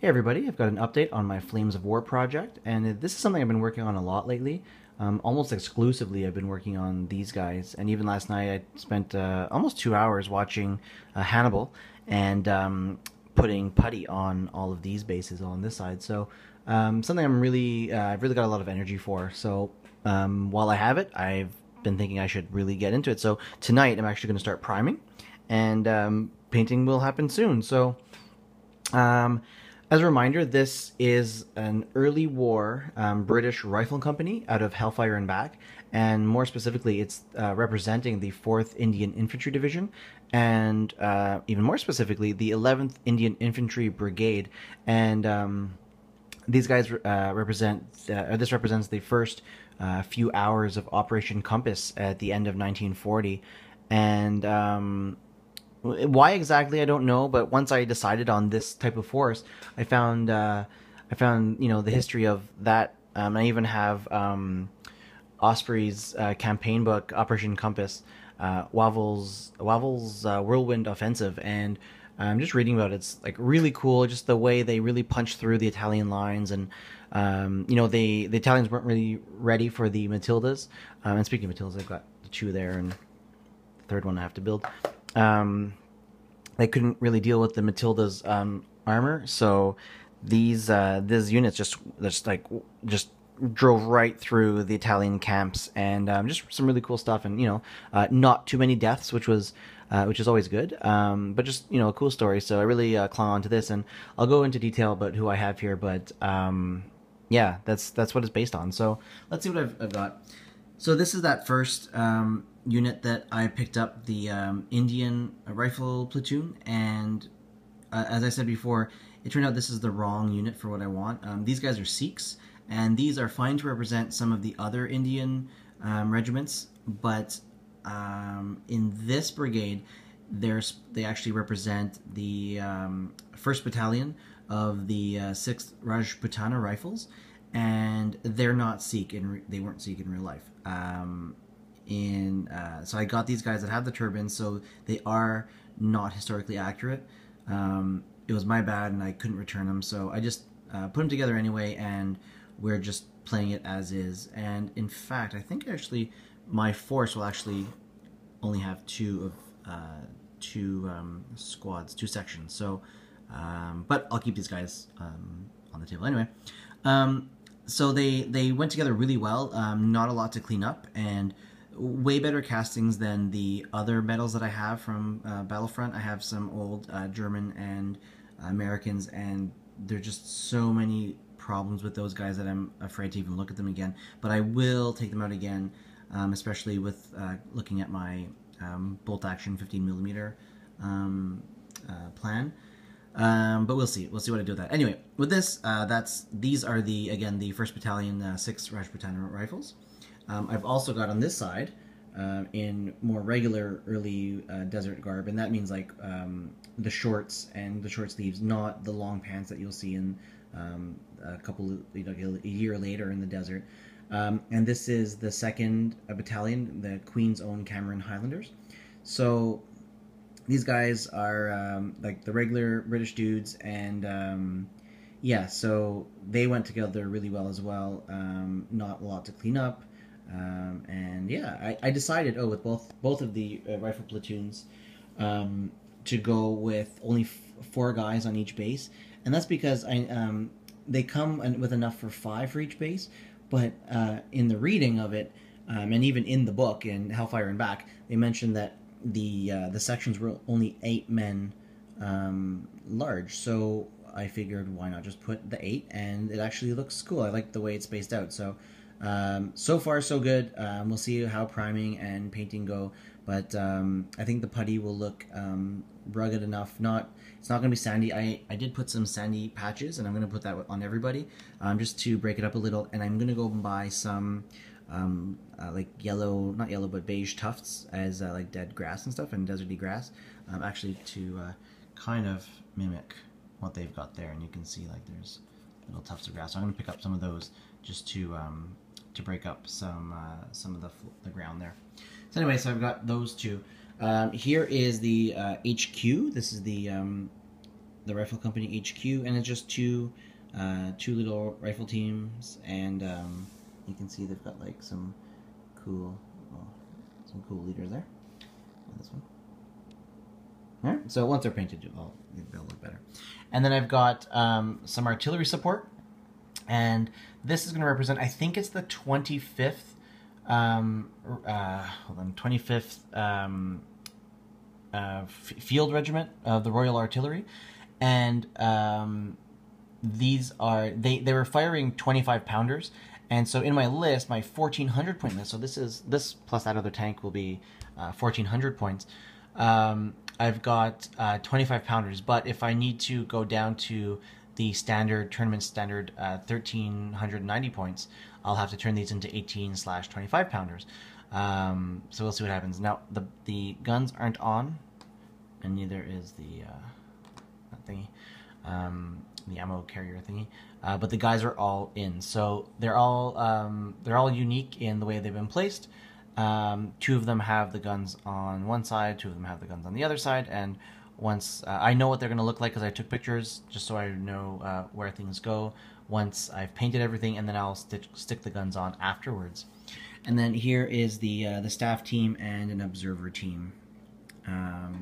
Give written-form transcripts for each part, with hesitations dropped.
Hey everybody, I've got an update on my Flames of War project, and this is something I've been working on a lot lately. Almost exclusively, I've been working on these guys, and even last night I spent almost 2 hours watching Hannibal and putting putty on all of these bases on this side. So something I've really got a lot of energy for. So while I have it, I've been thinking I should really get into it. So tonight I'm actually going to start priming, and painting will happen soon. So. Um, as a reminder, this is an early war British rifle company out of Hellfire and Back, and more specifically, it's representing the 4th Indian Infantry Division, and even more specifically, the 11th Indian Infantry Brigade. And these guys this represents the first few hours of Operation Compass at the end of 1940, and why exactly I don't know, but once I decided on this type of force, I found the history of that. I even have Osprey's campaign book, Operation Compass, Wavell's Whirlwind Offensive, and I'm just reading about it. It's like really cool, just the way they really punch through the Italian lines, and the Italians weren't really ready for the Matildas. And speaking of Matildas, I've got the two there, and the third one I have to build. They couldn't really deal with the Matilda's armor, so these units just drove right through the Italian camps, and just some really cool stuff, and not too many deaths, which is always good, but just a cool story. So I really clung on to this, and I'll go into detail about who I have here, but yeah, that's what it's based on. So let's see what I've got. So this is that first unit that I picked up, the Indian Rifle Platoon, and as I said before, it turned out this is the wrong unit for what I want. These guys are Sikhs, and these are fine to represent some of the other Indian regiments, but in this brigade, they actually represent the 1st Battalion of the 6th Rajputana Rifles, and they're not Sikh, they weren't Sikh in real life. So I got these guys that have the turbines, so they are not historically accurate. It was my bad, and I couldn't return them, so I just put them together anyway, and we're just playing it as is. And in fact, I think actually my force will actually only have two squads, two sections. So, but I'll keep these guys on the table anyway. So they went together really well. Not a lot to clean up, and way better castings than the other medals that I have from Battlefront. I have some old German and Americans, and there are just so many problems with those guys that I'm afraid to even look at them again. But I will take them out again, especially with looking at my bolt action 15mm plan. But we'll see. We'll see what I do with that. Anyway, with this, these are the 1st Battalion 6th Rajputana Rifles. I've also got on this side, in more regular early desert garb, and that means like the shorts and the short sleeves, not the long pants that you'll see in a year later in the desert. And this is the 2nd Battalion, the Queen's Own Cameron Highlanders. So these guys are like the regular British dudes, and yeah, so they went together really well as well. Not a lot to clean up, and yeah, I decided with both of the rifle platoons to go with only 4 guys on each base, and that's because they come with enough for 5 for each base, but in the reading of it, and even in the book in Hellfire and Back, they mentioned that the sections were only 8 men large, so I figured why not just put the 8, and it actually looks cool. I like the way it's spaced out. So so far so good. We'll see how priming and painting go, but I think the putty will look rugged enough. It's not going to be sandy. I did put some sandy patches, and I'm going to put that on everybody, just to break it up a little, and I'm going to go and buy some like yellow, not yellow, but beige tufts as like dead grass and stuff, and deserty grass, actually to kind of mimic what they've got there. And you can see like there's little tufts of grass. So I'm going to pick up some of those just to break up some of the ground there. So anyway, so I've got those two. Here is the HQ. This is the the Rifle Company HQ, and it's just two little rifle teams, and you can see they've got like some cool leaders there. And this one. All right, so once they're painted, they'll look better. And then I've got some artillery support, and this is going to represent, I think it's the 25th, 25th Field Regiment of the Royal Artillery, and these are they were firing 25 pounders, and so in my list, my 1400 point list. So this plus that other tank will be 1400 points. I've got 25 pounders, but if I need to go down to the tournament standard 1390 points, I'll have to turn these into 18/25 pounders. So we'll see what happens. Now the guns aren't on, and neither is the that thingy, the ammo carrier thingy. But the guys are all in, so they're all unique in the way they've been placed. Two of them have the guns on one side, two of them have the guns on the other side, and once I know what they're going to look like because I took pictures, just so I know where things go. Once I've painted everything, and then I'll stick the guns on afterwards. And then here is the staff team and an observer team.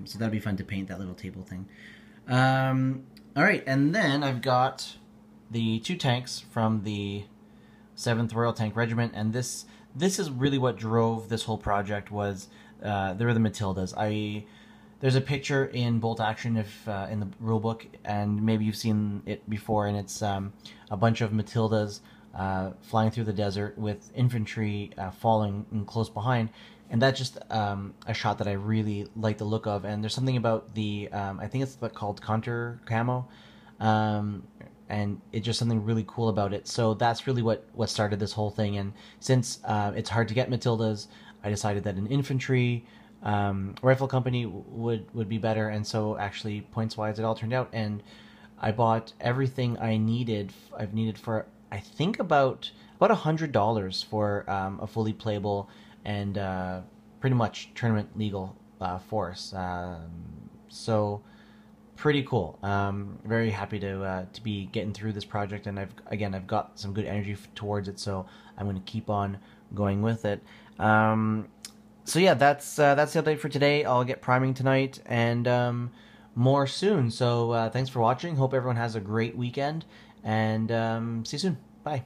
So that'll be fun to paint, that little table thing. All right, and then I've got the two tanks from the 7th Royal Tank Regiment, and this is really what drove this whole project. Was they were the Matildas. There's a picture in Bolt Action in the rulebook, and maybe you've seen it before, and it's a bunch of Matildas flying through the desert with infantry following close behind, and that's just a shot that I really like the look of. And there's something about the I think it's called Contour Camo, and it's just something really cool about it. So that's really what started this whole thing. And since it's hard to get Matildas, I decided that an infantry rifle company would be better. And so actually, points wise, it all turned out, and I bought everything I've needed for I think about $100 for a fully playable and pretty much tournament legal force. So pretty cool. Very happy to be getting through this project, and I've got some good energy towards it, so I'm going to keep on going with it. So yeah, that's the update for today. I'll get priming tonight, and more soon. So thanks for watching. Hope everyone has a great weekend, and see you soon. Bye.